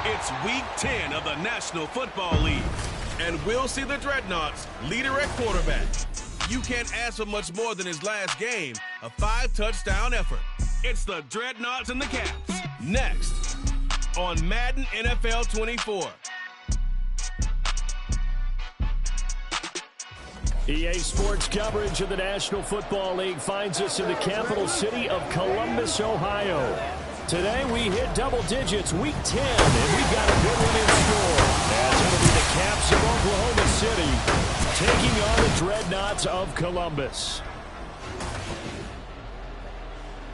It's Week 10 of the National Football League, and we'll see the Dreadnoughts leader at quarterback. You can't ask for much more than his last game, a 5-touchdown effort. It's the Dreadnoughts and the Caps, next on Madden NFL 24. EA Sports coverage of the National Football League finds us in the capital city of Columbus, Ohio. Today we hit double digits, Week 10, and we've got a good one in store. As it'll be the Caps of Oklahoma City taking on the Dreadnoughts of Columbus.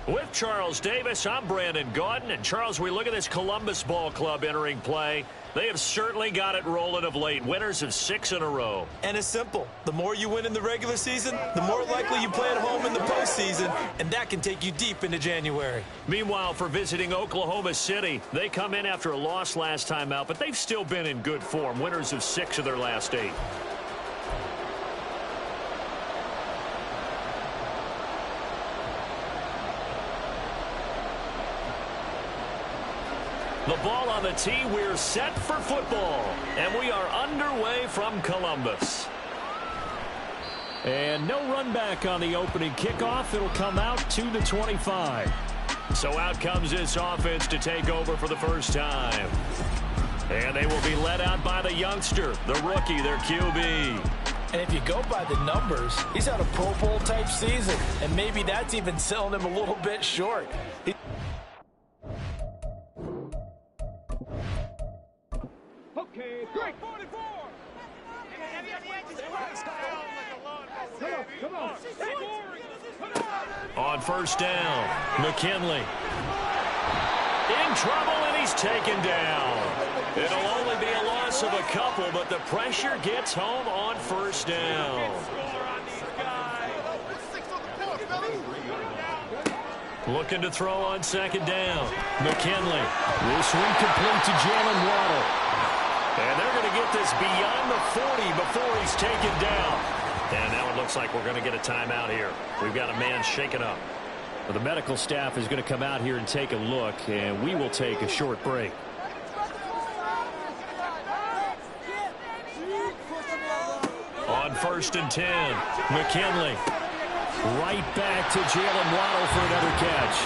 With Charles Davis, I'm Brandon Gaudin. And Charles, we look at this Columbus Ball Club entering play. They have certainly got it rolling of late. Winners of 6 in a row. And it's simple. The more you win in the regular season, the more likely you play at home in the postseason, and that can take you deep into January. Meanwhile, for visiting Oklahoma City, they come in after a loss last time out, but they've still been in good form. Winners of 6 of their last 8. The ball on the tee, we're set for football. And we are underway from Columbus. And no run back on the opening kickoff. It'll come out to the 25. So out comes this offense to take over for the first time. And they will be led out by the youngster, the rookie, their QB. And if you go by the numbers, he's had a Pro Bowl type season. And maybe that's even selling him a little bit short. Okay, great. 44. Come on. On first down, McKinley. In trouble, and he's taken down. It'll only be a loss of a couple, but the pressure gets home on first down. Looking to throw on second down. McKinley. This one complete to Jalen Waddle. And they're going to get this beyond the 40 before he's taken down. And now it looks like we're going to get a timeout here. We've got a man shaken up. Well, the medical staff is going to come out here and take a look, and we will take a short break. On first and 10, McKinley. Right back to Jalen Waddle for another catch.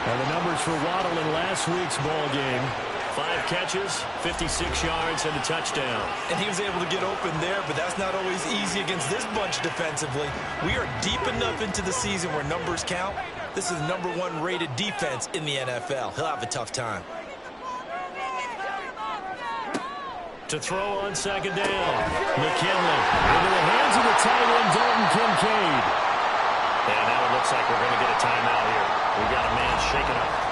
And the numbers for Waddle in last week's ball game. 5 catches, 56 yards, and a touchdown. And he was able to get open there, but that's not always easy against this bunch defensively. We are deep enough into the season where numbers count. This is the #1 rated defense in the NFL. He'll have a tough time. To throw on second down, McKinley into the hands of the tight end, Dalton Kincaid. And now it looks like we're going to get a timeout here. We've got a man shaken up.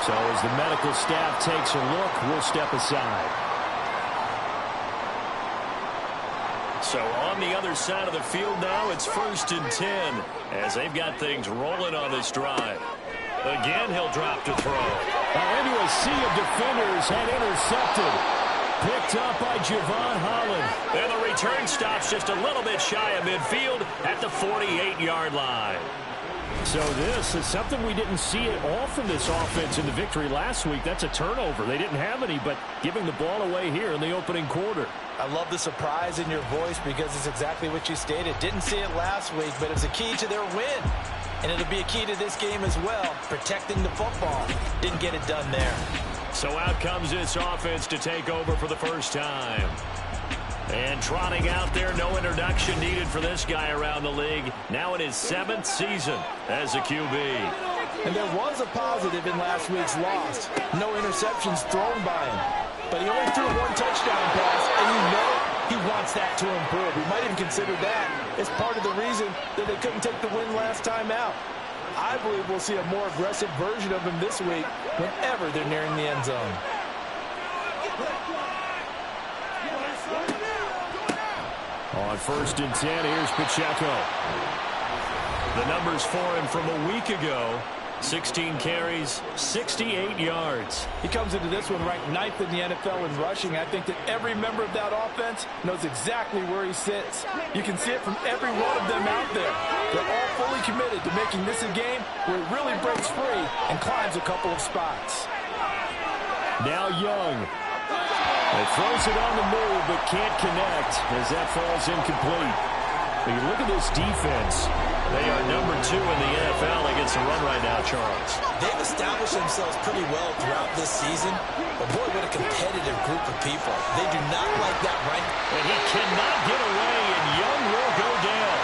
So as the medical staff takes a look, we'll step aside. So on the other side of the field now, it's first and 10 as they've got things rolling on this drive. Again, he'll drop to throw. Into a sea of defenders and intercepted. Picked up by Javon Holland. And the return stops just a little bit shy of midfield at the 48-yard line. So this is something we didn't see at all from this offense in the victory last week. That's a turnover. They didn't have any, but giving the ball away here in the opening quarter. I love the surprise in your voice because it's exactly what you stated. Didn't see it last week, but it's a key to their win. And it'll be a key to this game as well, protecting the football. Didn't get it done there. So out comes this offense to take over for the first time. And trotting out there, no introduction needed for this guy around the league. Now in his 7th season as a QB. And there was a positive in last week's loss. No interceptions thrown by him. But he only threw 1 touchdown pass, and you know he wants that to improve. We might even consider that as part of the reason that they couldn't take the win last time out. I believe we'll see a more aggressive version of him this week whenever they're nearing the end zone. On 1st and 10, here's Pacheco. The numbers for him from a week ago: 16 carries, 68 yards. He comes into this one ranked 9th in the NFL in rushing. I think that every member of that offense knows exactly where he sits. You can see it from every one of them out there. They're all fully committed to making this a game where he really breaks free and climbs a couple of spots. Now Young. He throws it on the move but can't connect as that falls incomplete. When you look at this defense, they are number 2 in the NFL against the run right now, Charles. They've established themselves pretty well throughout this season, but boy, what a competitive group of people. They do not like that right. And he cannot get away, and Young will go down.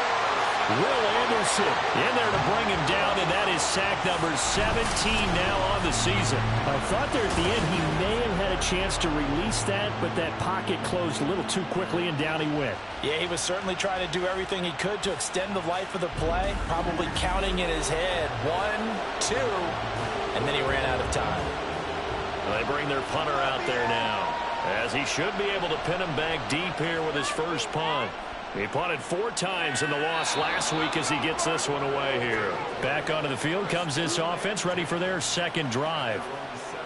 Will Anderson in there to bring him down, and that is sack number 17 now on the season. I thought there at the end he may have had a chance to release that, but that pocket closed a little too quickly, and down he went. Yeah, he was certainly trying to do everything he could to extend the life of the play, probably counting in his head 1, 2, and then he ran out of time. Well, they bring their punter out there now, as he should be able to pin him back deep here with his first punt. He punted 4 times in the loss last week as he gets this one away here. Back onto the field comes this offense, ready for their second drive.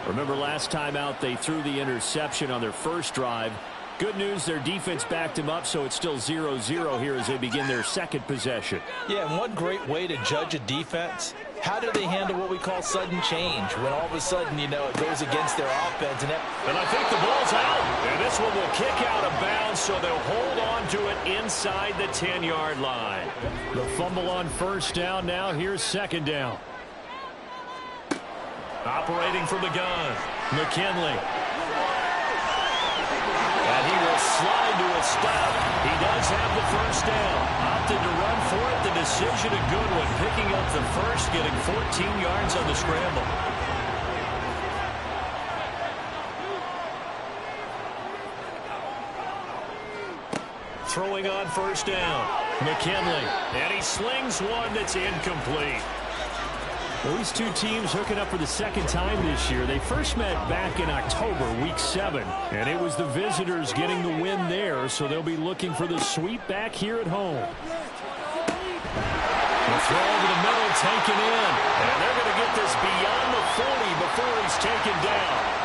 Remember last time out they threw the interception on their first drive. Good news, their defense backed him up, so it's still 0-0 here as they begin their second possession. Yeah, and one great way to judge a defense, how do they handle what we call sudden change? When all of a sudden, you know, it goes against their offense. And I think the ball's out. And this one will kick out of bounds, so they'll hold on to it inside the 10-yard line. The fumble on first down now. Here's second down. Operating from the gun, McKinley. And he will slide to a stop. He does have the first down. Opted to run for it. The decision a good one. Picking up the first, getting 14 yards on the scramble. Throwing on first down, McKinley. And he slings one that's incomplete. Well, these two teams hooking up for the second time this year. They first met back in October, week 7, and it was the visitors getting the win there, so they'll be looking for the sweep back here at home. The throw over the middle taken in, and they're going to get this beyond the 40 before he's taken down.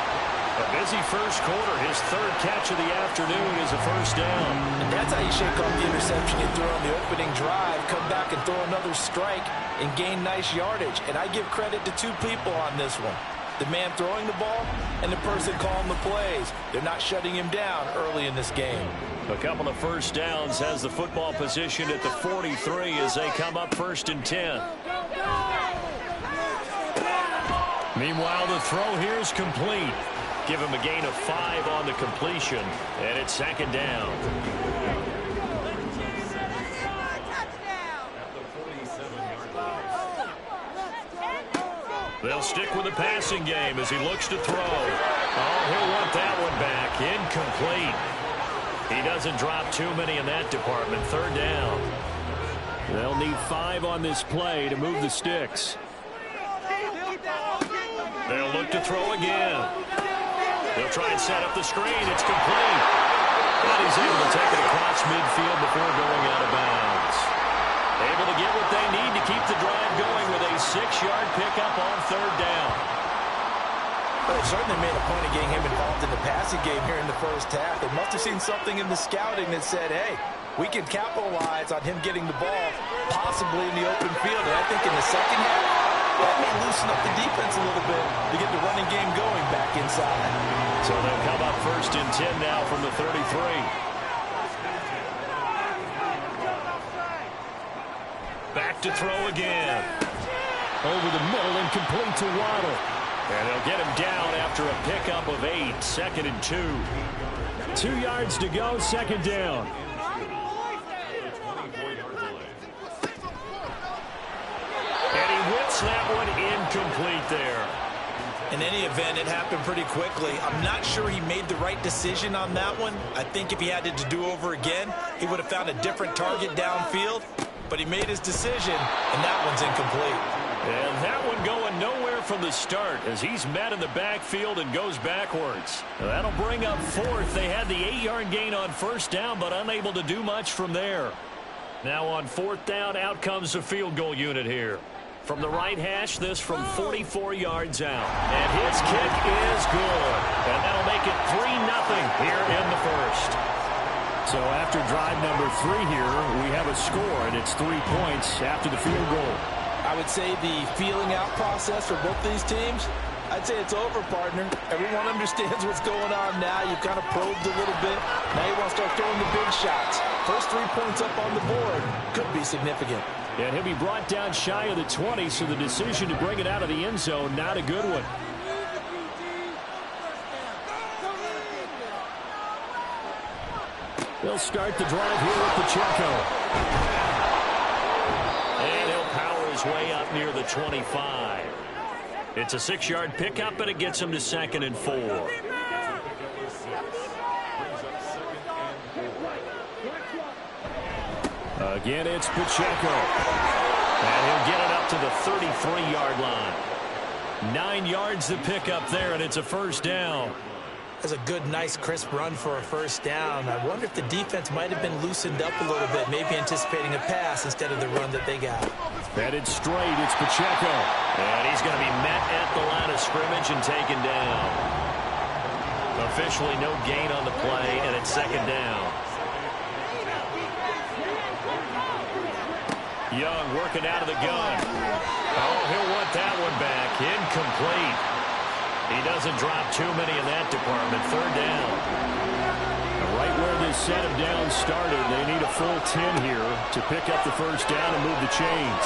A busy first quarter. His third catch of the afternoon is a first down. And that's how you shake off the interception you threw on the opening drive, come back and throw another strike and gain nice yardage. And I give credit to 2 people on this one. The man throwing the ball and the person calling the plays. They're not shutting him down early in this game. A couple of first downs has the football position at the 43 as they come up 1st and 10. Meanwhile, the throw here is complete. Give him a gain of 5 on the completion, and it's second down. They'll stick with the passing game as he looks to throw. Oh, he'll want that one back. Incomplete. He doesn't drop too many in that department. Third down. They'll need 5 on this play to move the sticks. They'll look to throw again. They'll try and set up the screen. It's complete. But he's able to take it across midfield before going out of bounds. Able to get what they need to keep the drive going with a 6-yard pickup on third down. Well, they certainly made a point of getting him involved in the passing game here in the first half. They must have seen something in the scouting that said, hey, we can capitalize on him getting the ball, possibly in the open field. And I think in the second half, that may loosen up the defense a little bit to get the running game going back inside. So they'll come up 1st and 10 now from the 33. Back to throw again. Over the middle and complete to Waddle. And they'll get him down after a pickup of 8. 2nd and 2. 2 yards to go, second down. And he whips that one incomplete there. In any event, it happened pretty quickly. I'm not sure he made the right decision on that one. I think if he had it to do over again, he would have found a different target downfield. But he made his decision, and that one's incomplete. And that one going nowhere from the start as he's met in the backfield and goes backwards. That'll bring up fourth. They had the 8-yard gain on first down, but unable to do much from there. Now on fourth down, out comes the field goal unit here. From the right hash, this from 44 yards out. And his kick is good. And that'll make it 3-0 here in the first. So after drive number 3 here, we have a score, and it's 3 points after the field goal. I would say the feeling out process for both these teams, I'd say it's over, partner. Everyone understands what's going on now. You've kind of probed a little bit. Now you want to start throwing the big shots. First 3 points up on the board could be significant. And he'll be brought down shy of the 20, so the decision to bring it out of the end zone, not a good one. They'll start the drive here with Pacheco. And he'll power his way up near the 25. It's a 6-yard pickup, and it gets him to 2nd and 4. Again, it's Pacheco. And he'll get it up to the 33-yard line. 9 yards to pick up there, and it's a first down. That's a good, nice, crisp run for a first down. I wonder if the defense might have been loosened up a little bit, maybe anticipating a pass instead of the run that they got. Headed straight, it's Pacheco. And he's going to be met at the line of scrimmage and taken down. Officially no gain on the play, and it's 2nd down. Young working out of the gun. Oh, he'll want that one back. Incomplete. He doesn't drop too many in that department. 3rd down. And right where this set of downs started, they need a full 10 here to pick up the first down and move the chains.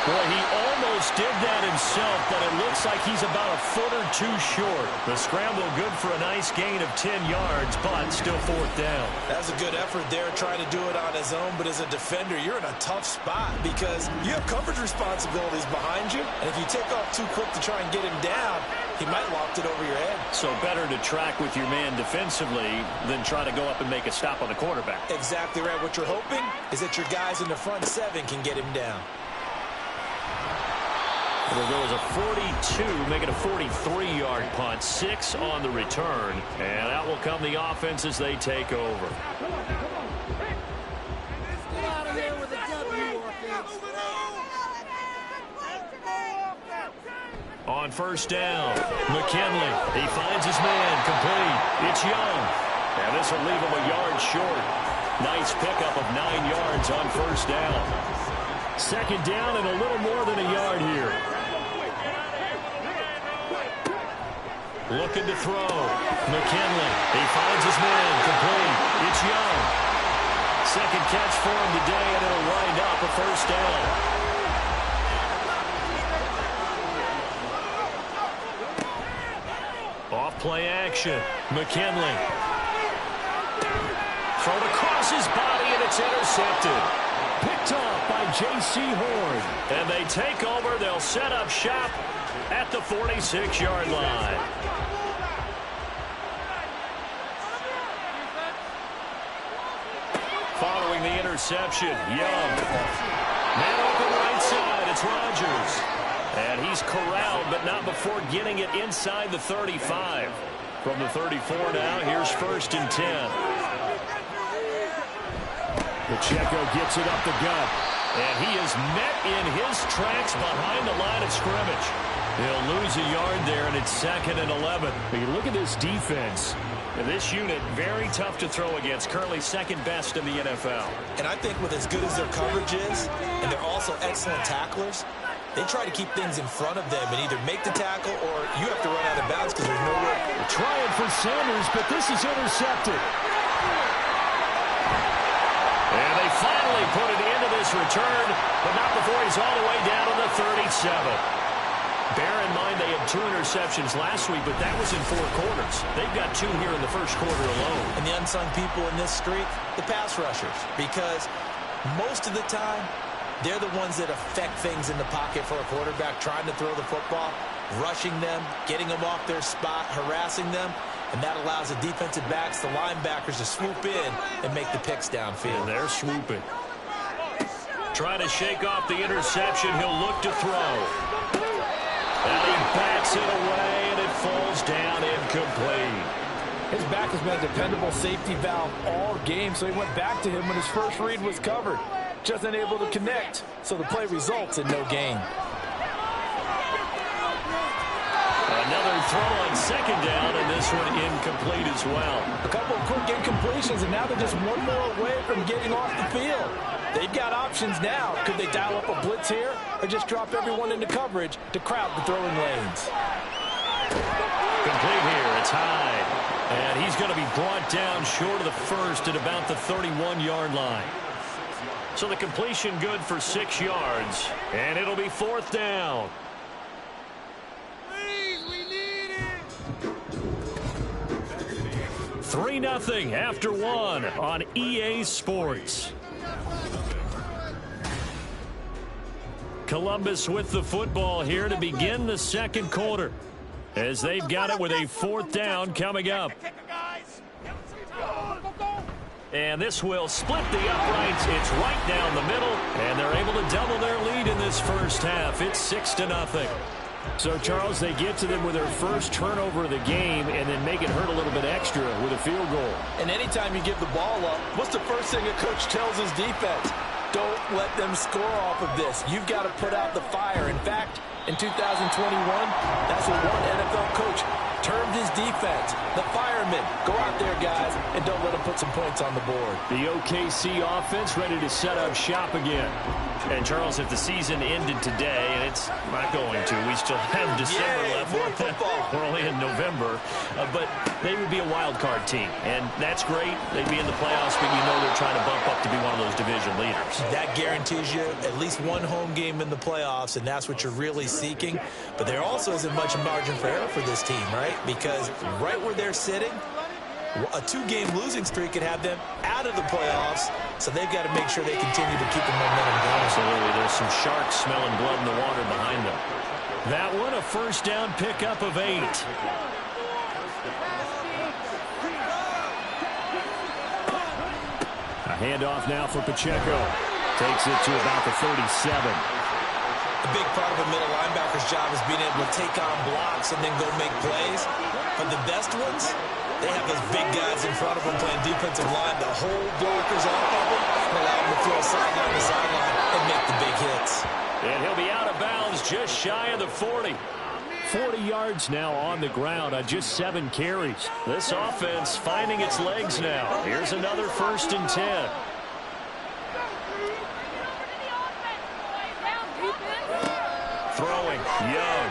Boy, he almost did that himself, but it looks like he's about a foot or 2 short. The scramble good for a nice gain of 10 yards, but still 4th down. That's a good effort there, trying to do it on his own, but as a defender, you're in a tough spot because you have coverage responsibilities behind you, and if you take off too quick to try and get him down, he might loft it over your head. So better to track with your man defensively than try to go up and make a stop on the quarterback. Exactly right. What you're hoping is that your guys in the front 7 can get him down. It'll go as a 42, make it a 43-yard punt, 6 on the return, and out will come the offense as they take over. Get out of here with a W offense. On first down, McKinley, he finds his man, complete. It's Young, and this will leave him a yard short. Nice pickup of 9 yards on first down. 2nd down and a little more than a yard here. Looking to throw. McKinley. He finds his man. Complete. It's Young. 2nd catch for him today, and it'll wind up a first down. Off play action. McKinley. Thrown across his body, and it's intercepted. Picked off by J.C. Horn. And they take over. They'll set up shop at the 46-yard line. Following the interception, Young. Man open right side, it's Rodgers. And he's corralled, but not before getting it inside the 35. From the 34 now, here's 1st and 10. Pacheco gets it up the gut. And he is met in his tracks behind the line of scrimmage. He'll lose a yard there, and it's 2nd and 11. But you look at this defense. This unit, very tough to throw against, currently 2nd best in the NFL. And I think with as good as their coverage is, and they're also excellent tacklers, they try to keep things in front of them and either make the tackle or you have to run out of bounds because there's nowhere. They're trying for Sanders, but this is intercepted. And they finally put it into this return, but not before he's all the way down to the 37. Bear in mind they had 2 interceptions last week, but that was in 4 quarters. They've got 2 here in the first quarter alone. And the unsung people in this streak, the pass rushers, because most of the time, they're the ones that affect things in the pocket for a quarterback, trying to throw the football, rushing them, getting them off their spot, harassing them, and that allows the defensive backs, the linebackers, to swoop in and make the picks downfield. And they're swooping. Trying to shake off the interception. He'll look to throw. And he backs it away, and it falls down incomplete. His back has been a dependable safety valve all game, so he went back to him when his first read was covered. Just unable to connect, so the play results in no gain. Another throw on second down, and this one incomplete as well. A couple of quick incompletions, and now they're just one more away from getting off the field. They've got options now. Could they dial up a blitz here or just drop everyone into coverage to crowd the throwing lanes? Complete here. It's Hyde. And he's going to be brought down short of the first at about the 31-yard line. So the completion good for 6 yards. And it'll be 4th down. Please, we need it. 3-0 after 1 on EA Sports. Columbus with the football here to begin the second quarter, as they've got it with a 4th down coming up. And this will split the uprights. It's right down the middle, and they're able to double their lead in this first half. It's 6-0. So, Charles, they get to them with their first turnover of the game and then make it hurt a little bit extra with a field goal. And anytime you give the ball up, what's the first thing a coach tells his defense? Don't let them score off of this. You've got to put out the fire. In fact, in 2021, that's what one NFL coach termed his defense. The firemen. Go out there, guys, and don't let them put some points on the board. The OKC offense ready to set up shop again. And, Charles, if the season ended today, and it's not going to, we still have December left. More football. We're only in November. But they would be a wild card team, and that's great. They'd be in the playoffs, but you know they're trying to bump up to be one of those division leaders. That guarantees you at least one home game in the playoffs, and that's what you're really seeking. But there also isn't much margin for error for this team, right? Because right where they're sitting, a 2-game losing streak could have them out of the playoffs, so they've got to make sure they continue to keep the momentum going. Absolutely. There's some sharks smelling blood in the water behind them. That one, a first down pickup of 8. A handoff now for Pacheco. Takes it to about the 37. A big part of a middle linebacker's job is being able to take on blocks and then go make plays. But the best ones, they have those big guys in front of them playing defensive line that hold blockers off of them and allow them to throw sideline to sideline and make the big hits. And he'll be out of bounds just shy of the 40. 40 yards now on the ground on just 7 carries. This offense finding its legs now. Here's another 1st and 10. Throwing, Young.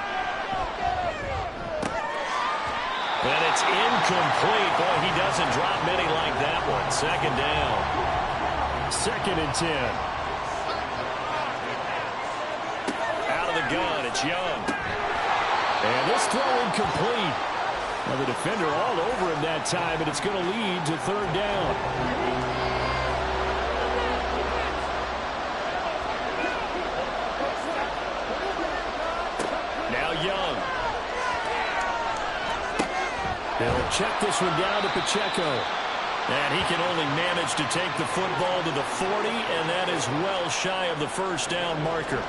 And it's incomplete. Boy, he doesn't drop many like that one. 2nd down. 2nd and 10. Out of the gun, it's Young. And this throw incomplete. Now the defender all over him that time, and it's going to lead to 3rd down. Now Young. They'll check this one down to Pacheco. And he can only manage to take the football to the 40, and that is well shy of the first down marker.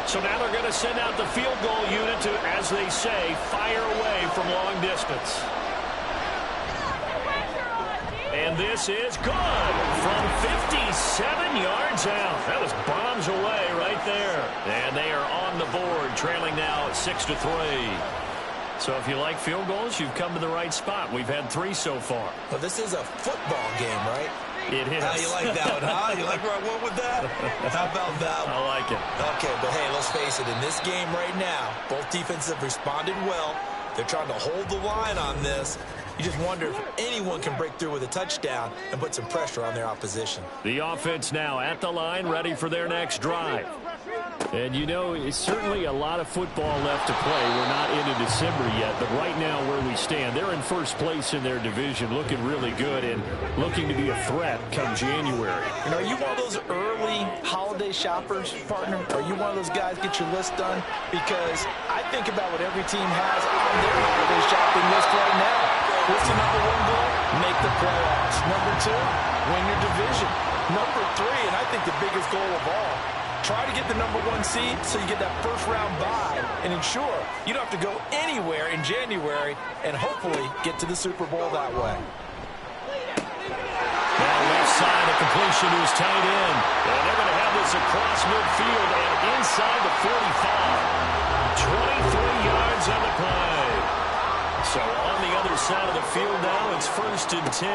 So now they're going to send out the field goal unit to, as they say, fire away from long distance. And this is good from 57 yards out. That was bombs away right there. And they are on the board, trailing now at 6-3. So if you like field goals, you've come to the right spot. We've had 3 so far. Well, this is a football game, right? It is. How you like that one, huh? You like where I went with that? How about that one? I like it. Okay, but hey, let's face it. In this game right now, both defenses have responded well. They're trying to hold the line on this. You just wonder if anyone can break through with a touchdown and put some pressure on their opposition. The offense now at the line, ready for their next drive. And you know, it's certainly a lot of football left to play. We're not into December yet, but right now where we stand, they're in first place in their division, looking really good and looking to be a threat come January. And are you one of those early holiday shoppers, partner? Are you one of those guys get your list done? Because I think about what every team has on their holiday shopping list right now. What's the #1 goal? Make the playoffs. #2, win your division. Number 3, and I think the biggest goal of all, try to get the number 1 seed so you get that first-round bye and ensure you don't have to go anywhere in January and hopefully get to the Super Bowl that way. Now left side, a completion who's tight end. And they're going to have this across midfield and inside the 45. 23 yards on the play. So on the other side of the field now, it's 1st and 10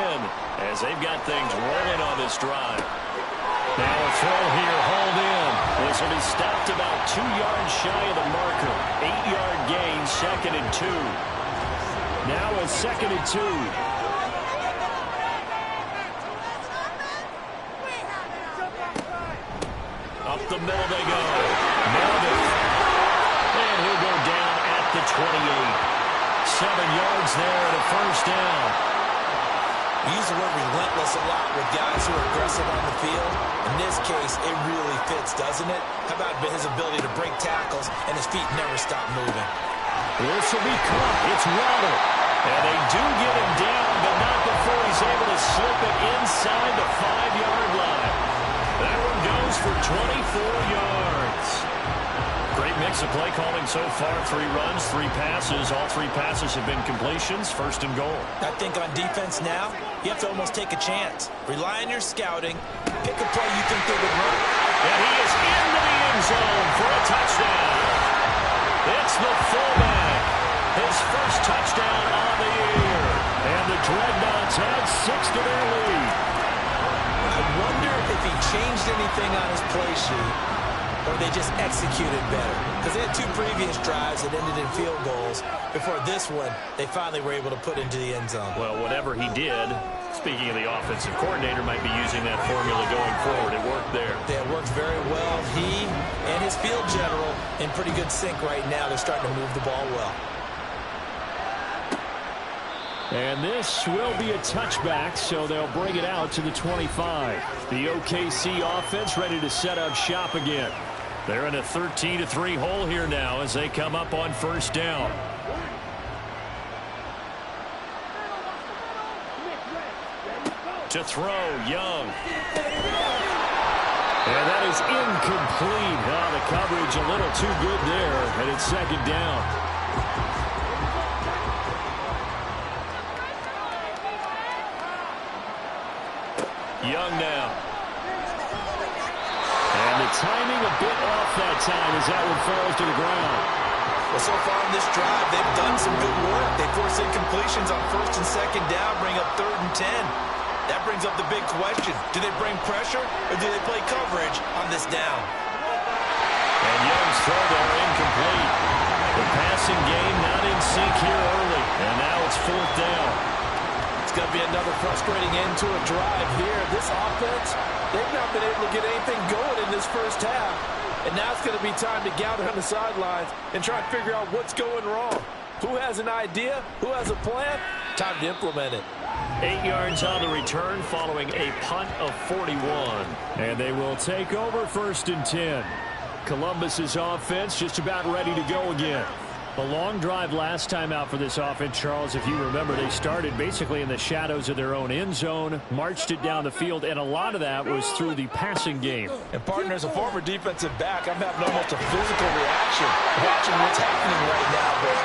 as they've got things rolling on this drive. Now a throw here, hauled in. This will be stopped about 2 yards shy of the marker. 8-yard gain, 2nd and 2. Now a 2nd and 2. Up the middle they go. Madden. And he'll go down at the 28. 7 yards there and a first down. We use the word relentless a lot with guys who are aggressive on the field. In this case, it really fits, doesn't it? How about his ability to break tackles and his feet never stop moving? This will be caught. It's Waddle. And they do get him down, but not before he's able to slip it inside the 5-yard line. That one goes for 24 yards. Great mix of play calling so far. 3 runs, 3 passes. All 3 passes have been completions. 1st and goal. I think on defense now, you have to almost take a chance. Rely on your scouting. Pick a play you think they would run. And he is into the end zone for a touchdown. It's the fullback. His first touchdown on the year. And the Dreadnoughts add 6 to their lead. I wonder if he changed anything on his play sheet or they just executed better. Because they had 2 previous drives that ended in field goals. Before this one, they finally were able to put into the end zone. Well, whatever he did, speaking of the offensive coordinator, might be using that formula going forward. It worked there. Yeah, it works very well. He and his field general in pretty good sync right now. They're starting to move the ball well. And this will be a touchback, so they'll bring it out to the 25. The OKC offense ready to set up shop again. They're in a 13-3 hole here now as they come up on 1st down. To throw, Young. And that is incomplete. Oh, the coverage a little too good there, and it's 2nd down. Young now. And the timing a bit off that time as that one falls to the ground. Well, so far in this drive, they've done some good work. They force incompletions on 1st and 2nd down, bring up 3rd and 10. That brings up the big question. Do they bring pressure or do they play coverage on this down? And Young's throw there incomplete. The passing game not in sync here early. And now it's 4th down. It's going to be another frustrating end to a drive here. This offense, they've not been able to get anything going in this first half. And now it's going to be time to gather on the sidelines and try and figure out what's going wrong. Who has an idea? Who has a plan? Time to implement it. 8 yards on the return following a punt of 41. And they will take over 1st and 10. Columbus's offense just about ready to go again. A long drive last time out for this offense, Charles. If you remember, they started basically in the shadows of their own end zone, marched it down the field, and a lot of that was through the passing game. And, partner, as a former defensive back, I'm having almost a physical reaction watching what's happening right now. But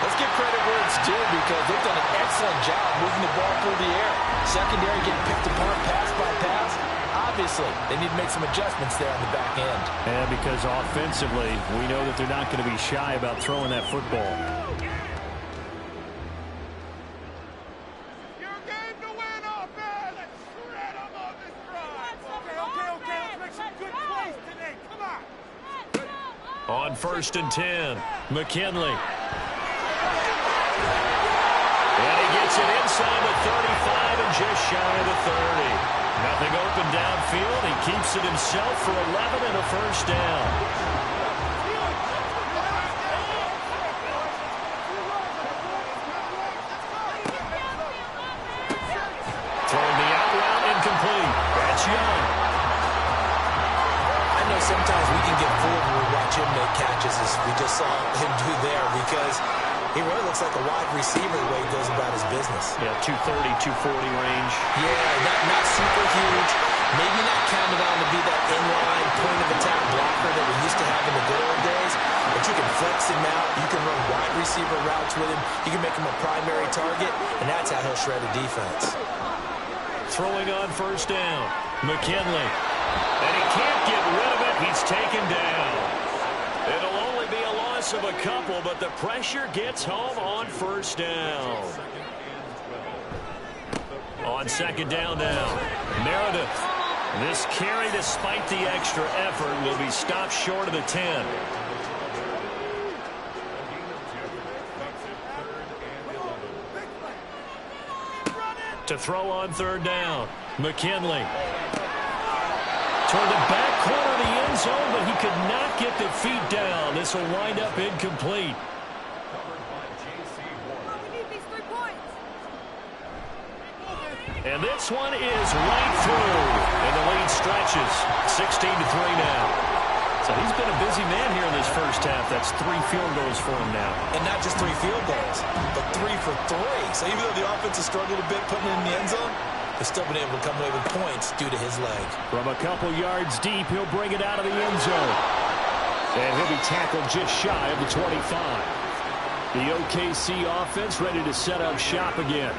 let's give credit where it's due because they've done an excellent job moving the ball through the air. Secondary getting picked apart pass by pass. Obviously, they need to make some adjustments there on the back end. And because offensively, we know that they're not going to be shy about throwing that football. Your game to win, offense! Let's shred them on this drive! Okay, let's make some good plays today. Come on! On 1st and 10, McKinley. And he gets it inside the 35 and just shy of the 30. Nothing open downfield. He keeps it himself for 11 and a first down. Throwing the out route incomplete. That's Young. I know sometimes we can get fooled when we watch him make catches as we just saw him do there because He really looks like a wide receiver the way he goes about his business. Yeah, 230, 240 range. Yeah, not super huge. Maybe not counted on to be that inline point-of-attack blocker that we used to have in the good old days. But you can flex him out. You can run wide receiver routes with him. You can make him a primary target, and that's how he'll shred a defense. Throwing on first down. McKinley. And he can't get rid of it. He's taken down. It'll only be a loss of a couple, but the pressure gets home on first down. On second down now, Meredith. This carry, despite the extra effort, will be stopped short of the 10. To throw on third down, McKinley. Toward the back corner of the end zone, but he could not get the feet down. This will wind up incomplete. And this one is right through. And the lead stretches. 16-3 now. So he's been a busy man here in this first half. That's 3 field goals for him now. And not just 3 field goals, but 3 for 3. So even though the offense has struggled a bit putting it in the end zone, they've still been able to come away with points due to his leg. From a couple yards deep, he'll bring it out of the end zone. And he'll be tackled just shy of the 25. The OKC offense ready to set up shop again.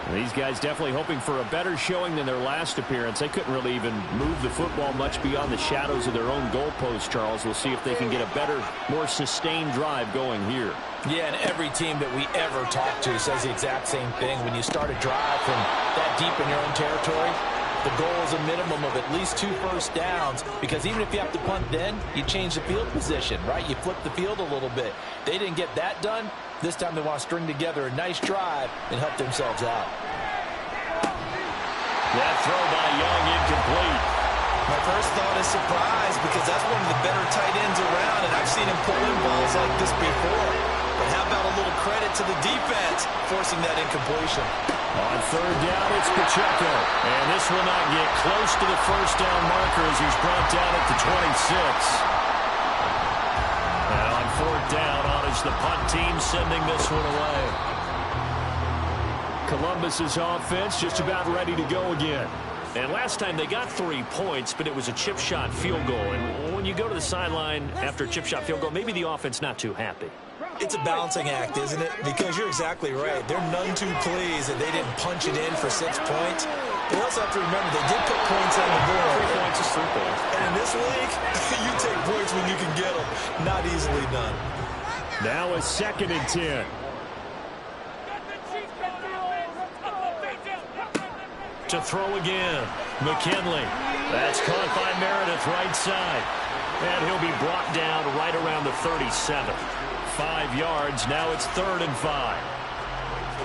And these guys definitely hoping for a better showing than their last appearance. They couldn't really even move the football much beyond the shadows of their own goalpost, Charles. We'll see if they can get a better, more sustained drive going here. Yeah, and every team that we ever talk to says the exact same thing. When you start a drive from that deep in your own territory, the goal is a minimum of at least 2 first downs, because even if you have to punt then, you change the field position, right? You flip the field a little bit. They didn't get that done. This time they want to string together a nice drive and help themselves out. That throw by Young incomplete. My first thought is surprise, because that's one of the better tight ends around, and I've seen him pull in balls like this before. But how about a little credit to the defense forcing that incompletion? On third down, it's Pacheco. And this will not get close to the first down marker as he's brought down at the 26. And on fourth down, on is the punt team sending this one away. Columbus's offense just about ready to go again. And last time they got 3 points, but it was a chip shot field goal. And when you go to the sideline after a chip shot field goal, maybe the offense not too happy. It's a balancing act, isn't it? Because you're exactly right. They're none too pleased that they didn't punch it in for 6 points. But you also have to remember they did put points on the board. 3 points is 3 points. And in this league, you take points when you can get them. Not easily done. Now a 2nd and 10. To throw again, McKinley. That's caught by Meredith, right side. And he'll be brought down right around the 37. 5 yards, now it's 3rd and 5.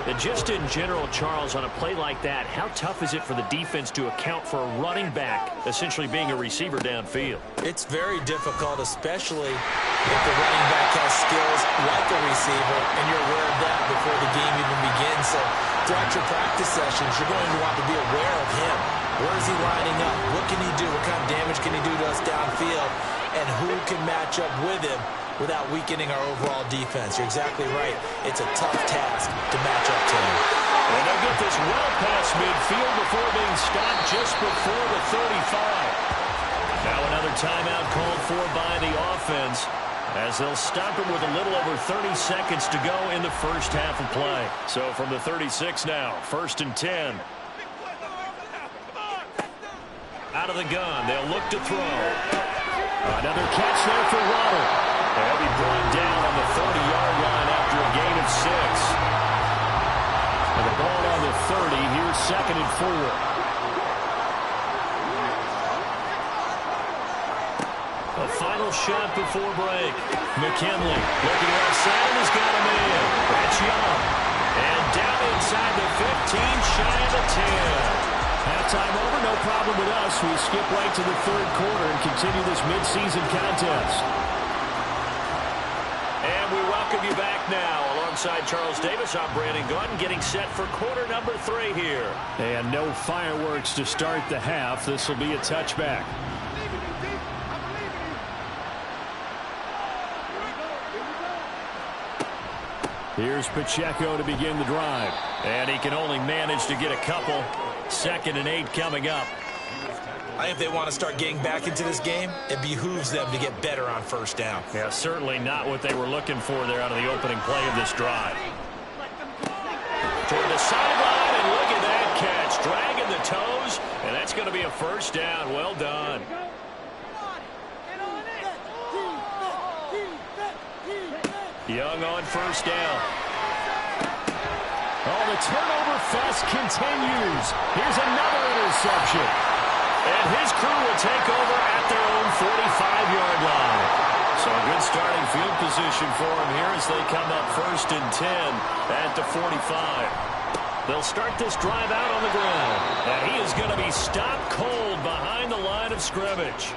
And just in general, Charles, on a play like that, how tough is it for the defense to account for a running back essentially being a receiver downfield? It's very difficult, especially if the running back has skills like a receiver, and you're aware of that before the game even begins. So throughout your practice sessions, you're going to want to be aware of him. Where is he lining up? What can he do? What kind of damage can he do to us downfield? And who can match up with him without weakening our overall defense? You're exactly right. It's a tough task to match up to him. And they'll get this well past midfield before being stopped just before the 35. Now another timeout called for by the offense, as they'll stop it with a little over 30 seconds to go in the first half of play. So from the 36 now, 1st and 10. Out of the gun, they'll look to throw. Another catch there for Waddle. They'll be brought down on the 30-yard line after a gain of 6. And the ball on the 30, here's 2nd and 4. A final shot before break. McKinley looking outside and has got him in. That's Young. And down inside the 15, shy of the 10. Halftime over, no problem with us. We skip right to the 3rd quarter and continue this midseason contest. And we welcome you back now. Alongside Charles Davis, I'm Brandon Gunn, getting set for quarter number 3 here. And no fireworks to start the half. This will be a touchback. Here's Pacheco to begin the drive. And he can only manage to get a couple. 2nd and 8 coming up. I think if they want to start getting back into this game, it behooves them to get better on first down. Yeah, certainly not what they were looking for there out of the opening play of this drive. Toward the sideline, and look at that catch. Dragging the toes, and that's going to be a first down. Well done. Young on first down. Oh, the turnover fest continues. Here's another interception. And his crew will take over at their own 45-yard line. So a good starting field position for him here as they come up 1st and 10 at the 45. They'll start this drive out on the ground. And he is going to be stopped cold behind the line of scrimmage.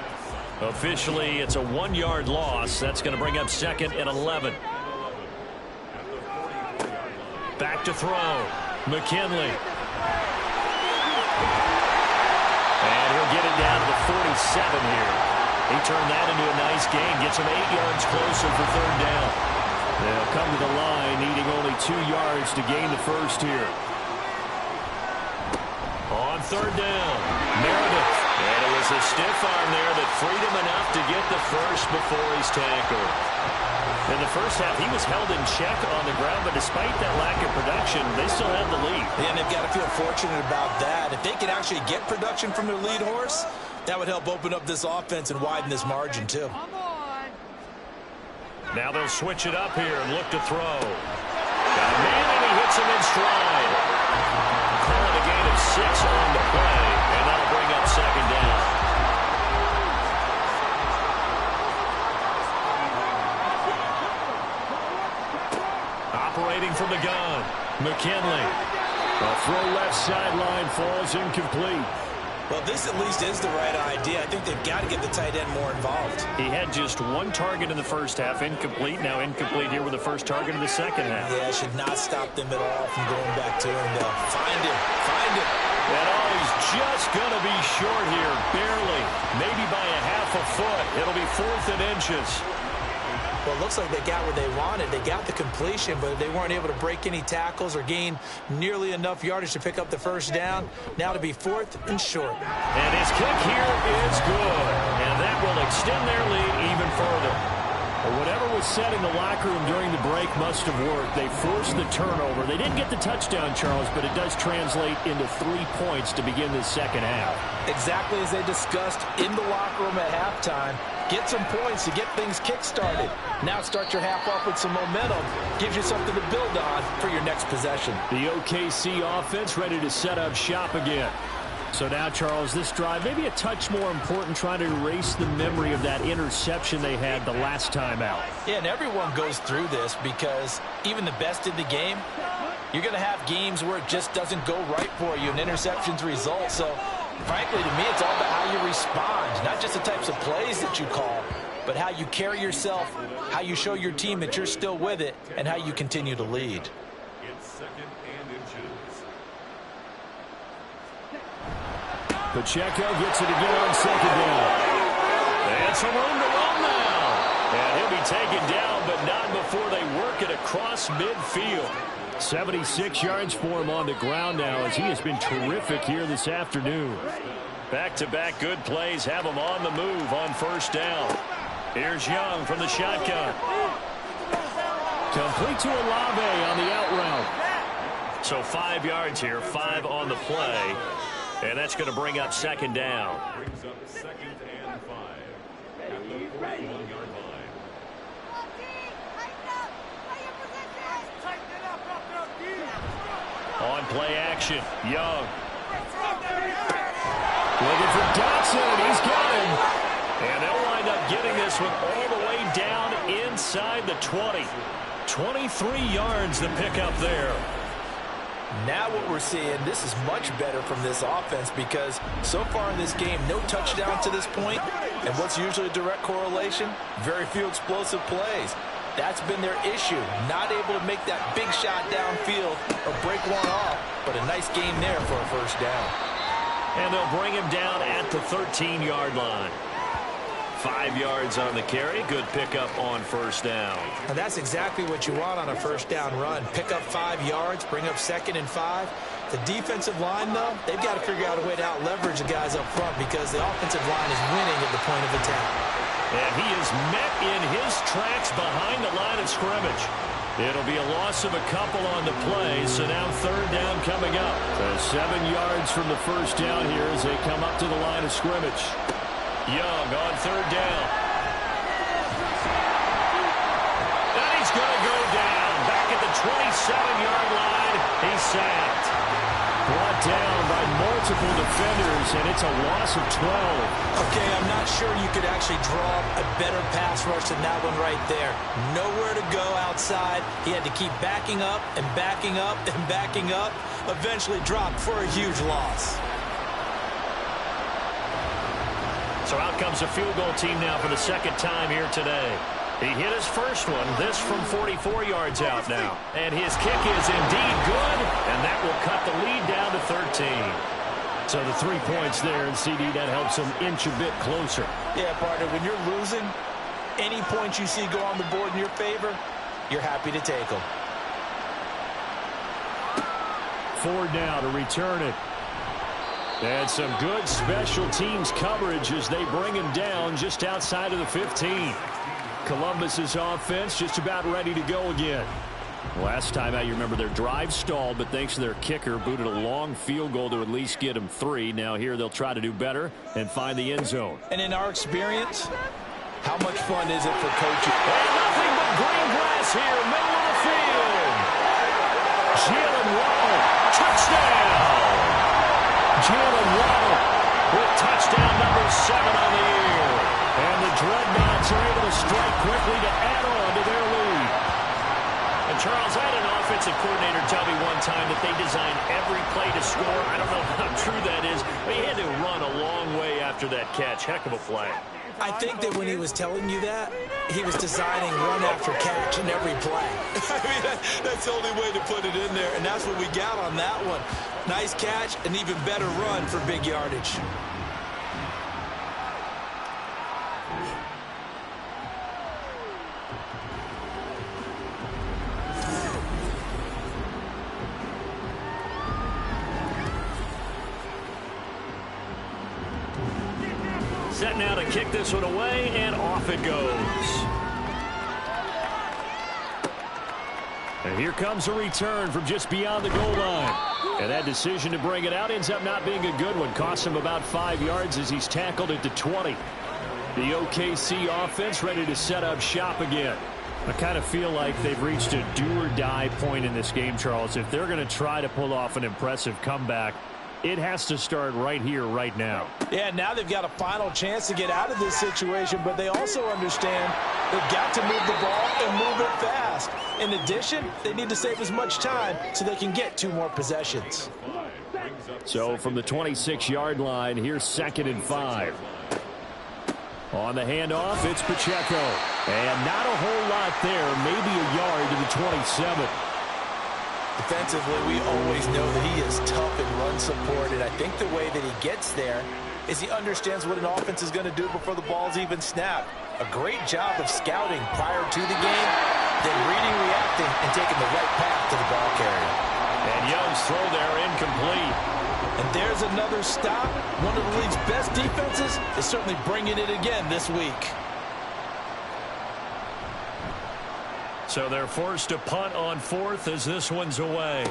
Officially, it's a 1-yard loss. That's going to bring up 2nd and 11. Back to throw. McKinley. And he'll get it down to the 47 here. He turned that into a nice gain. Gets him 8 yards closer for 3rd down. They'll come to the line needing only 2 yards to gain the first here. On 3rd down, Meredith. And it was a stiff arm there that freed him enough to get the first before he's tackled. In the first half, he was held in check on the ground, but despite that lack of production, they still have the lead. And they've got to feel fortunate about that. If they can actually get production from their lead horse, that would help open up this offense and widen this margin, too. Now they'll switch it up here and look to throw. Got a man, and he hits him in stride. Call it a gain of 6 on the play, and that'll bring up 2nd down. Operating from the gun, McKinley. A throw left sideline falls incomplete. Well, this at least is the right idea. I think they've got to get the tight end more involved. He had just 1 target in the first half, incomplete. Now incomplete here with the first target in the second half. Yeah, it should not stop them at all from going back to him, though. Find him. Find him. And he's just going to be short here, barely. Maybe by a half a foot. It'll be 4th and inches. Well, it looks like they got what they wanted. They got the completion, but they weren't able to break any tackles or gain nearly enough yardage to pick up the first down. Now to be 4th and short. And his kick here is good. And that will extend their lead even further. Well, whatever was said in the locker room during the break must have worked. They forced the turnover. They didn't get the touchdown, Charles, but it does translate into 3 points to begin this second half. Exactly as they discussed in the locker room at halftime. Get some points to get things kick-started. Now start your half off with some momentum. Gives you something to build on for your next possession. The OKC offense ready to set up shop again. So now, Charles, this drive maybe a touch more important, trying to erase the memory of that interception they had the last time out. Yeah, and everyone goes through this because even the best in the game, you're going to have games where it just doesn't go right for you and interceptions result. So, frankly, to me, it's all about how you respond, not just the types of plays that you call, but how you carry yourself, how you show your team that you're still with it, and how you continue to lead. Pacheco gets it again on 2nd down. And some room to run now. And he'll be taken down, but not before they work it across midfield. 76 yards for him on the ground now as he has been terrific here this afternoon. Back-to-back good plays have him on the move on first down. Here's Young from the shotgun. Complete to Olave on the out route. So 5 yards here, 5 on the play. And that's going to bring up 2nd down. Brings up 2nd and 5 at the 41-yard line. On play action, Young. Looking for Dotson, and he's got him. And they'll wind up getting this one all the way down inside the 20. 23 yards the pickup there. Now what we're seeing, this is much better from this offense because so far in this game, no touchdown to this point. And what's usually a direct correlation? Very few explosive plays. That's been their issue. Not able to make that big shot downfield or break one off. But a nice game there for a first down. And they'll bring him down at the 13-yard line. 5 yards on the carry. Good pickup on first down. And that's exactly what you want on a first down run. Pick up 5 yards, bring up 2nd and 5. The defensive line, though, they've got to figure out a way to out-leverage the guys up front because the offensive line is winning at the point of attack. And he is met in his tracks behind the line of scrimmage. It'll be a loss of a couple on the play, so now 3rd down coming up. So 7 yards from the first down here as they come up to the line of scrimmage. Young on 3rd down. And he's going to go down. Back at the 27-yard line. He's sacked. Brought down by multiple defenders, and it's a loss of 12. Okay, I'm not sure you could actually draw a better pass rush than that one right there. Nowhere to go outside. He had to keep backing up and backing up and backing up. Eventually dropped for a huge loss. So out comes a field goal team now for the 2nd time here today. He hit his first one, this from 44 yards out now. And his kick is indeed good, and that will cut the lead down to 13. So the 3 points there, and CD, that helps him inch a bit closer. Yeah, partner, when you're losing, any points you see go on the board in your favor, you're happy to take them. 4 now to return it. And some good special teams coverage as they bring him down just outside of the 15. Columbus's offense just about ready to go again. Last time out, you remember their drive stalled, but thanks to their kicker, booted a long field goal to at least get them 3. Now here they'll try to do better and find the end zone. And in our experience, how much fun is it for coaches? And nothing but green grass here, middle of the field. Jalen Waddle, touchdown. Jalen Waddle with touchdown number 7 on the year. And the Dreadnoughts are able to strike quickly to add on to their lead. And Charles, I had an offensive coordinator tell me one time that they designed every play to score. I don't know how true that is, but he had to run a long way after that catch. Heck of a play. I think that when he was telling you that, he was designing run after catch in every play. I mean, that's the only way to put it in there, and that's what we got on that one. Nice catch, an even better run for big yardage. Set now to kick this one away, and off it goes. And here comes a return from just beyond the goal line. And that decision to bring it out ends up not being a good one. Costs him about 5 yards as he's tackled it to 20. The OKC offense ready to set up shop again. I kind of feel like they've reached a do-or-die point in this game, Charles. If they're going to try to pull off an impressive comeback, it has to start right here, right now. Yeah, now they've got a final chance to get out of this situation, but they also understand they've got to move the ball and move it fast. In addition, they need to save as much time so they can get 2 more possessions. So from the 26-yard line, here's 2nd and 5. On the handoff, it's Pacheco. And not a whole lot there, maybe a yard to the 27. Defensively, we always know that he is tough in run support, and I think the way that he gets there is he understands what an offense is going to do before the ball's even snapped. A great job of scouting prior to the game, then reading, reacting, and taking the right path to the ball carrier. And Young's throw there incomplete. And there's another stop. One of the league's best defenses is certainly bringing it again this week. So they're forced to punt on 4th as this one's away.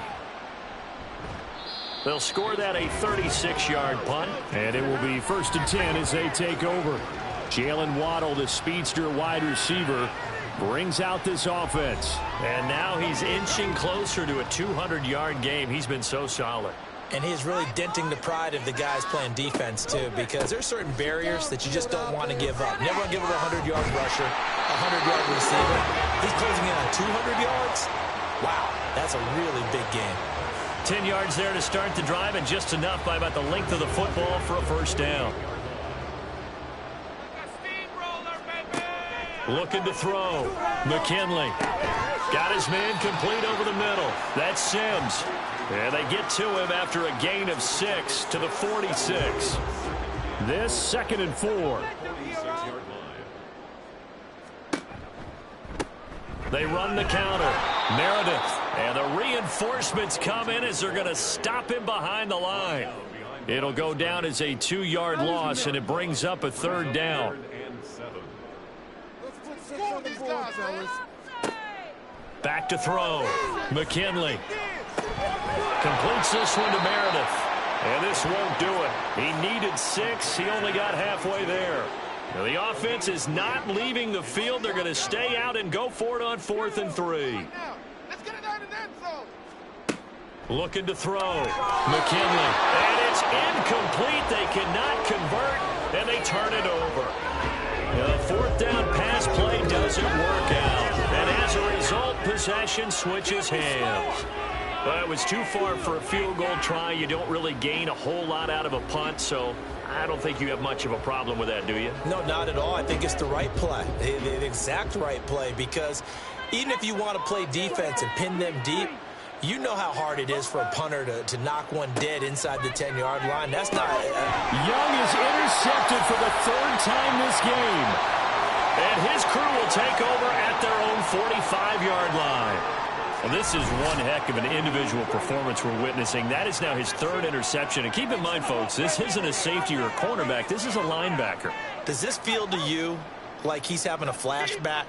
They'll score that a 36-yard punt. And it will be 1st and 10 as they take over. Jalen Waddle, the speedster wide receiver, brings out this offense. And now he's inching closer to a 200-yard game. He's been so solid. And he's really denting the pride of the guys playing defense, too, because there's certain barriers that you just don't want to give up. Never want to give up a 100-yard rusher, a 100-yard receiver. He's closing in on 200 yards. Wow, that's a really big game. 10 yards there to start the drive, and just enough by about the length of the football for a first down. Looking to throw. McKinley. Got his man complete over the middle. That's Sims. And they get to him after a gain of 6 to the 46. This 2nd and 4. They run the counter. Meredith. And the reinforcements come in as they're going to stop him behind the line. It'll go down as a 2-yard loss, and it brings up a 3rd down. Back to throw. McKinley. Completes this one to Meredith. And this won't do it. He needed 6. He only got halfway there. Now the offense is not leaving the field. They're going to stay out and go for it on 4th and 3. Looking to throw. McKinley. And it's incomplete. They cannot convert, and they turn it over. The 4th down pass play doesn't work out. And as a result, possession switches hands. Well, it was too far for a field goal try. You don't really gain a whole lot out of a punt, so I don't think you have much of a problem with that, do you? No, not at all. I think it's the right play, the exact right play, because even if you want to play defense and pin them deep, you know how hard it is for a punter to knock one dead inside the 10-yard line. That's not... Young is intercepted for the 3rd time this game. And his crew will take over at their own 45-yard line. Well, this is one heck of an individual performance we're witnessing. That is now his 3rd interception. And keep in mind, folks, this isn't a safety or a cornerback. This is a linebacker. Does this feel to you like he's having a flashback?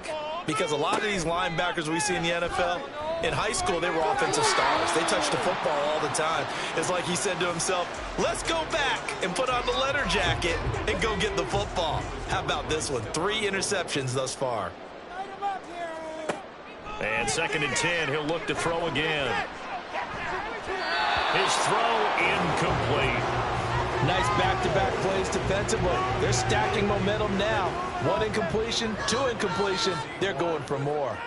Because a lot of these linebackers we see in the NFL, in high school, they were offensive stars. They touched the football all the time. It's like he said to himself, let's go back and put on the letter jacket and go get the football. How about this one? 3 interceptions thus far. And 2nd and 10, he'll look to throw again. His throw incomplete. Nice back-to-back plays defensively. They're stacking momentum now. 1 incompletion, 2 incompletion. They're going for more.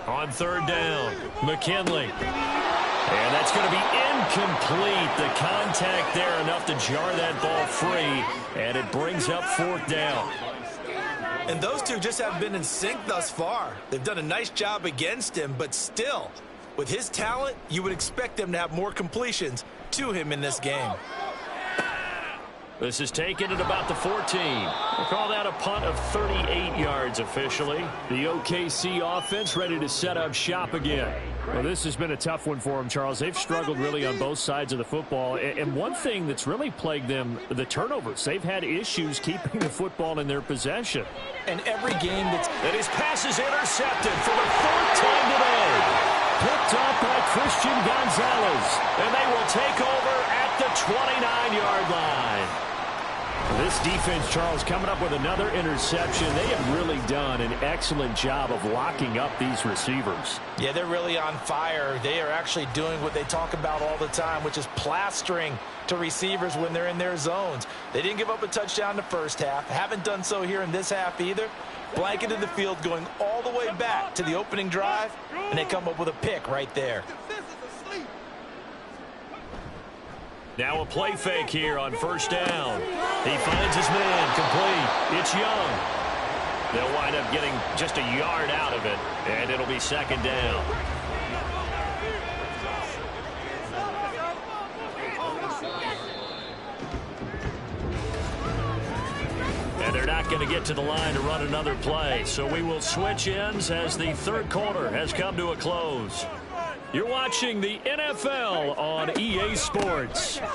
On 3rd down, McKinley. And that's going to be incomplete. The contact there enough to jar that ball free. And it brings up 4th down. And those two just haven't been in sync thus far. They've done a nice job against him, but still, with his talent, you would expect them to have more completions to him in this game. This is taken at about the 14. We'll call that a punt of 38 yards officially. The OKC offense ready to set up shop again. Well, this has been a tough one for them, Charles. They've struggled really on both sides of the football. And one thing that's really plagued them, the turnovers. They've had issues keeping the football in their possession. And every game that's... And his pass is intercepted for the 4th time today. Picked up by Christian Gonzalez. And they will take over at the 29-yard line. This defense, Charles, coming up with another interception. They have really done an excellent job of locking up these receivers. Yeah, they're really on fire. They are actually doing what they talk about all the time, which is plastering to receivers when they're in their zones. They didn't give up a touchdown in the first half. Haven't done so here in this half either. Blanketed the field going all the way back to the opening drive, and they come up with a pick right there. Now a play fake here on 1st down. He finds his man complete. It's Young. They'll wind up getting just a yard out of it, and it'll be 2nd down. And they're not going to get to the line to run another play, so we will switch ends as the 3rd quarter has come to a close. You're watching the NFL on EA Sports. And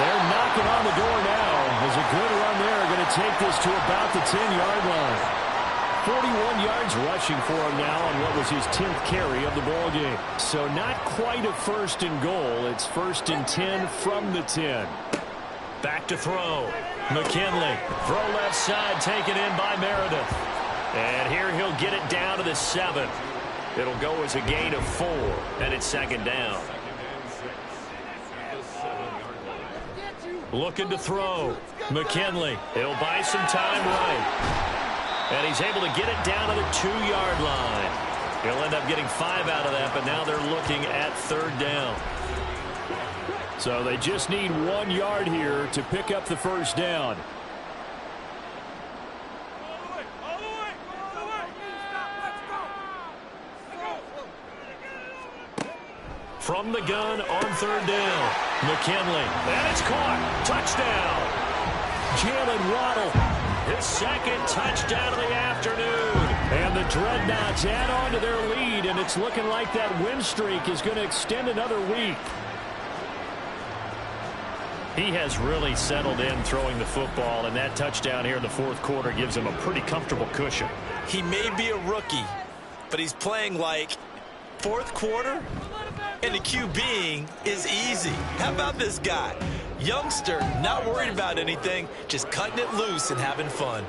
they're knocking on the door now. As a good run there, going to take this to about the 10-yard line. 41 yards rushing for him now on what was his 10th carry of the ball game. So not quite a 1st and goal. It's 1st and 10 from the 10. Back to throw. McKinley. Throw left side taken in by Meredith. And here he'll get it down to the 7. It'll go as a gain of 4, and it's 2nd down. Looking to throw. McKinley. He'll buy some time right. And he's able to get it down to the 2-yard line. He'll end up getting 5 out of that, but now they're looking at 3rd down. So they just need 1 yard here to pick up the 1st down. From the gun on 3rd down. McKinley. And it's caught. Touchdown. Jalen Waddle. He'll his second touchdown of the afternoon. And the Dreadnoughts add on to their lead, and it's looking like that win streak is going to extend another week. He has really settled in throwing the football, and that touchdown here in the fourth quarter gives him a pretty comfortable cushion. He may be a rookie, but he's playing like fourth quarter, and the QBing is easy. How about this guy? Youngster, not worried about anything, just cutting it loose and having fun.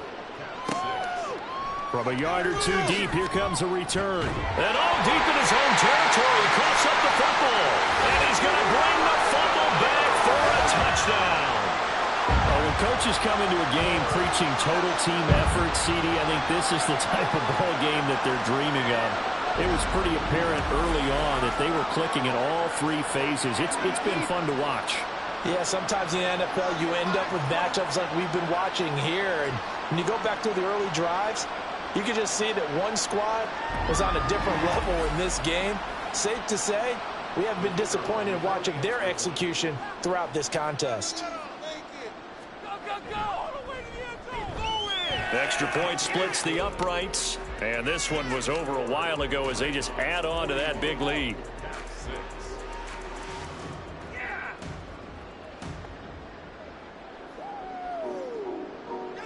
From a yard or two deep, here comes a return. And all deep in his own territory, coughs up the football. And he's going to bring the fumble back for a touchdown. When coaches come into a game preaching total team effort, CD, I think this is the type of ball game that they're dreaming of. It was pretty apparent early on that they were clicking in all three phases. It's been fun to watch. Yeah, sometimes in the NFL you end up with matchups like we've been watching here. And when you go back through the early drives, you can just see that one squad was on a different level in this game. Safe to say, we have been disappointed in watching their execution throughout this contest. Extra point splits the uprights. And this one was over a while ago as they just add on to that big lead.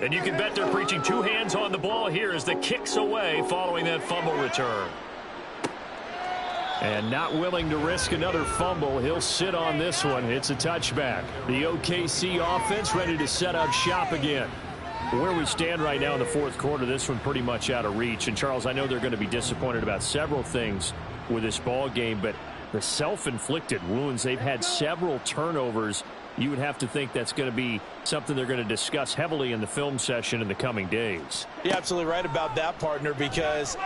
And you can bet they're preaching two hands on the ball here as the kick's away following that fumble return. And not willing to risk another fumble, he'll sit on this one. It's a touchback. The OKC offense ready to set up shop again. Where we stand right now in the fourth quarter, this one pretty much out of reach. And, Charles, I know they're going to be disappointed about several things with this ball game, but the self-inflicted wounds, they've had several turnovers. You would have to think that's going to be something they're going to discuss heavily in the film session in the coming days. You're absolutely right about that, partner, because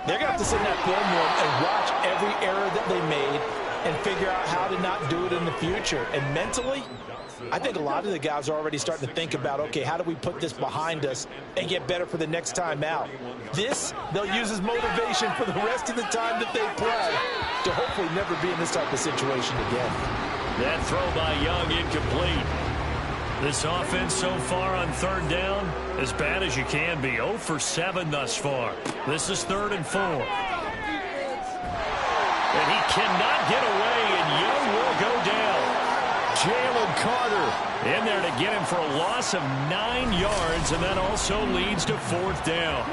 they're going to have to sit in that film room and watch every error that they made and figure out how to not do it in the future. And mentally, I think a lot of the guys are already starting to think about, okay, how do we put this behind us and get better for the next time out? This, they'll use as motivation for the rest of the time that they play to hopefully never be in this type of situation again. That throw by Young incomplete. This offense so far on third down, as bad as you can be. 0 for 7 thus far. This is 3rd and 4. And he cannot get away, and Young will go down. Jalen Carter in there to get him for a loss of 9 yards, and that also leads to 4th down.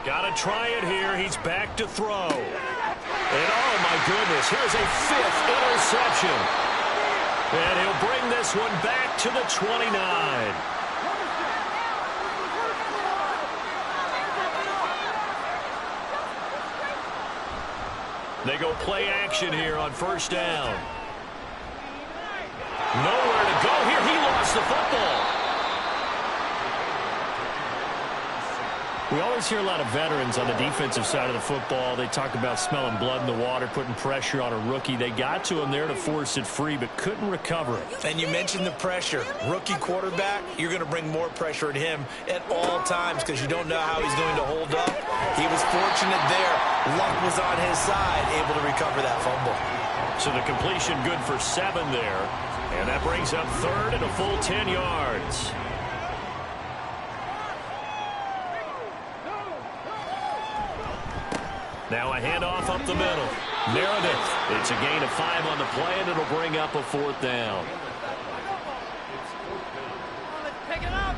Got to try it here. He's back to throw. And, oh, my goodness, here's a 5th interception. And he'll bring this one back to the 29. They go play action here on 1st down. Nowhere to go here. He lost the football. We always hear a lot of veterans on the defensive side of the football. They talk about smelling blood in the water, putting pressure on a rookie. They got to him there to force it free, but couldn't recover it. And you mentioned the pressure. Rookie quarterback, you're going to bring more pressure at him at all times because you don't know how he's going to hold up. He was fortunate there. Luck was on his side, able to recover that fumble. So the completion good for 7 there. And that brings up 3rd and a full 10 yards. Now a handoff up the middle. Meredith. It's a gain of 5 on the play, and it'll bring up a 4th down. Let's pick it up.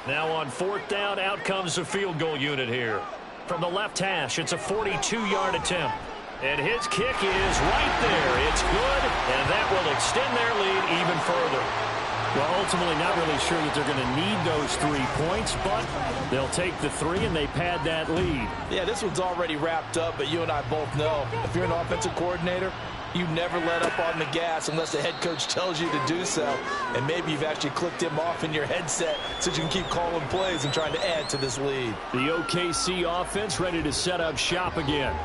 Now on 4th down, out comes the field goal unit here. From the left hash, it's a 42-yard attempt. And his kick is right there. It's good, and that will extend their lead even further. Well, ultimately not really sure that they're going to need those 3 points, but they'll take the 3 and they pad that lead. Yeah, this one's already wrapped up, but you and I both know if you're an offensive coordinator, you never let up on the gas unless the head coach tells you to do so. And maybe you've actually clicked him off in your headset so you can keep calling plays and trying to add to this lead. The OKC offense ready to set up shop again.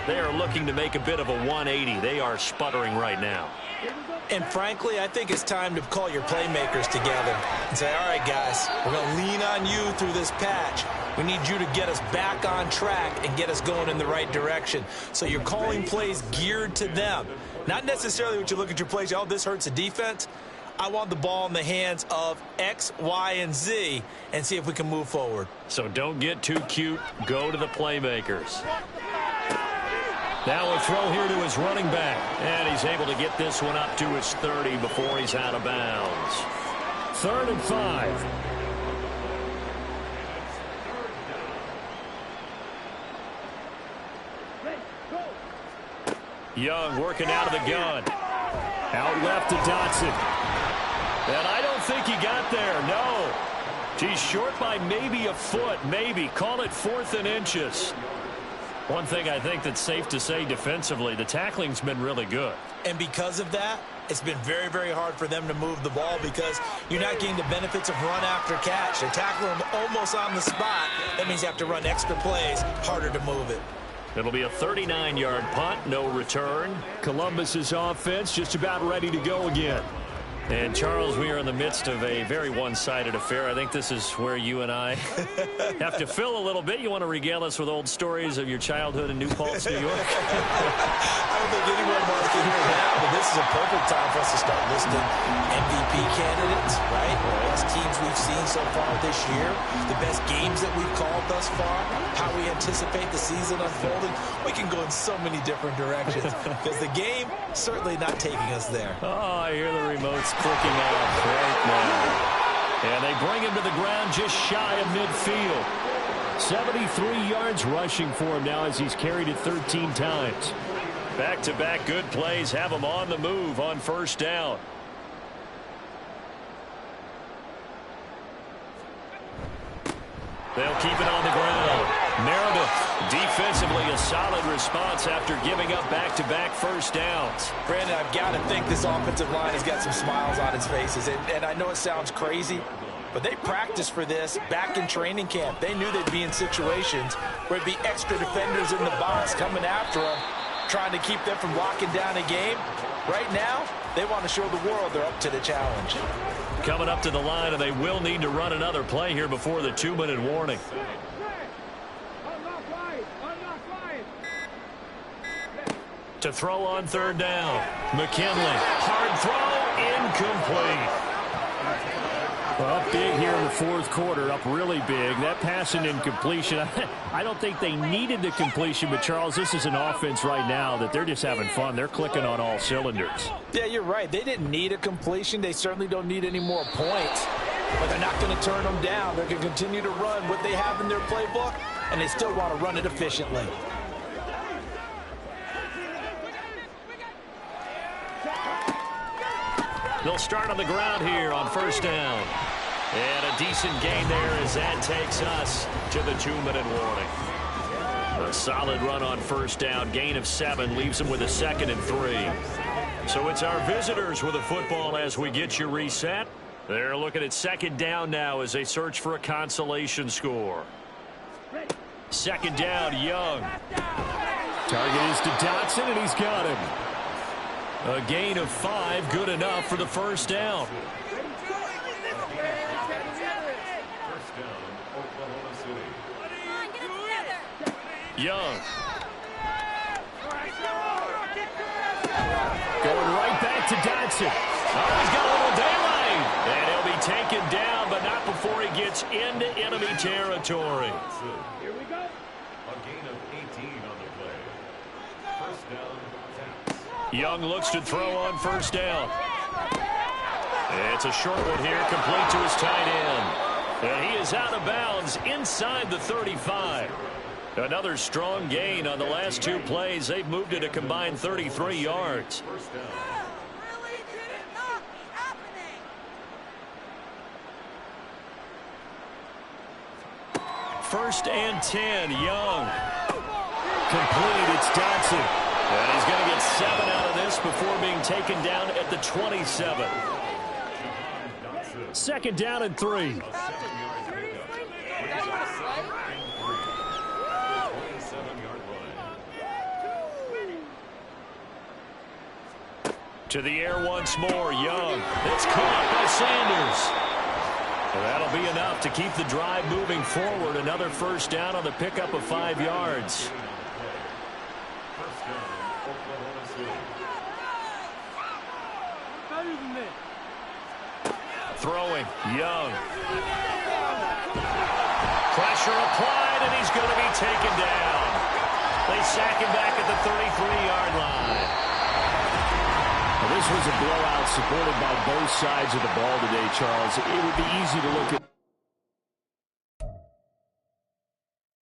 They are looking to make a bit of a 180. They are sputtering right now. And frankly, I think it's time to call your playmakers together and say, all right, guys, we're going to lean on you through this patch. We need you to get us back on track and get us going in the right direction. So you're calling plays geared to them. Not necessarily what you look at your plays, oh, this hurts the defense. I want the ball in the hands of X, Y, and Z and see if we can move forward. So don't get too cute. Go to the playmakers. Now a throw here to his running back. And he's able to get this one up to his 30 before he's out of bounds. 3rd and 5. Young working out of the gun. Out left to Dotson. And I don't think he got there, no. He's short by maybe a foot, maybe. Call it 4th and inches. One thing I think that's safe to say defensively, the tackling's been really good. And because of that, it's been very, very hard for them to move the ball because you're not getting the benefits of run after catch. They're tackling them almost on the spot. That means you have to run extra plays, harder to move it. It'll be a 39-yard punt, no return. Columbus's offense just about ready to go again. And, Charles, we are in the midst of a very one-sided affair. I think this is where you and I have to fill a little bit. You want to regale us with old stories of your childhood in New Paltz, New York? I don't think anyone wants to hear that, but this is a perfect time for us to start listing MVP candidates, right? The best teams we've seen so far this year, the best games that we've called thus far, how we anticipate the season unfolding. We can go in so many different directions because the game certainly not taking us there. Oh, I hear the remotes clicking off right now. And they bring him to the ground just shy of midfield. 73 yards rushing for him now as he's carried it 13 times. Back-to-back good plays have him on the move on 1st down. They'll keep it on the ground. Meredith, defensively, a solid response after giving up back-to-back 1st downs. Brandon, I've got to think this offensive line has got some smiles on its faces. And I know it sounds crazy, but they practiced for this back in training camp. They knew they'd be in situations where it'd be extra defenders in the box coming after them, trying to keep them from locking down a game. Right now, they want to show the world they're up to the challenge. Coming up to the line, and they will need to run another play here before the 2-minute warning. To throw on 3rd down. McKinley, hard throw, incomplete. Well, up big here in the 4th quarter, up really big. That pass and incompletion, I don't think they needed the completion, but, Charles, this is an offense right now that they're just having fun. They're clicking on all cylinders. Yeah, you're right. They didn't need a completion. They certainly don't need any more points, but they're not going to turn them down. They're going to continue to run what they have in their playbook, and they still want to run it efficiently. They'll start on the ground here on 1st down. And a decent gain there as that takes us to the 2-minute warning. A solid run on 1st down. Gain of 7 leaves them with a 2nd and 3. So it's our visitors with the football as we get you reset. They're looking at 2nd down now as they search for a consolation score. 2nd down, Young. Target is to Dotson, and he's got him. A gain of 5, good enough for the 1st down. Young. Going right back to Dotson. Oh, he's got a little daylight. And he'll be taken down, but not before he gets into enemy territory. Here we go. A gain of 18 on the play. 1st down. Young looks to throw on 1st down. It's a short one here, complete to his tight end. And he is out of bounds inside the 35. Another strong gain on the last 2 plays. They've moved it a combined 33 yards. 1st and 10, Young. Complete, it's Dotson. And he's going to get 7 out of this before being taken down at the 27. 2nd down and 3. To the air once more, Young. It's caught by Sanders. Well, that'll be enough to keep the drive moving forward. Another first down on the pickup of 5 yards. First down, Oklahoma City. Better than this. Throwing, Young. Pressure applied, and he's going to be taken down. They sack him back at the 33-yard line. Well, this was a blowout supported by both sides of the ball today, Charles. It would be easy to look at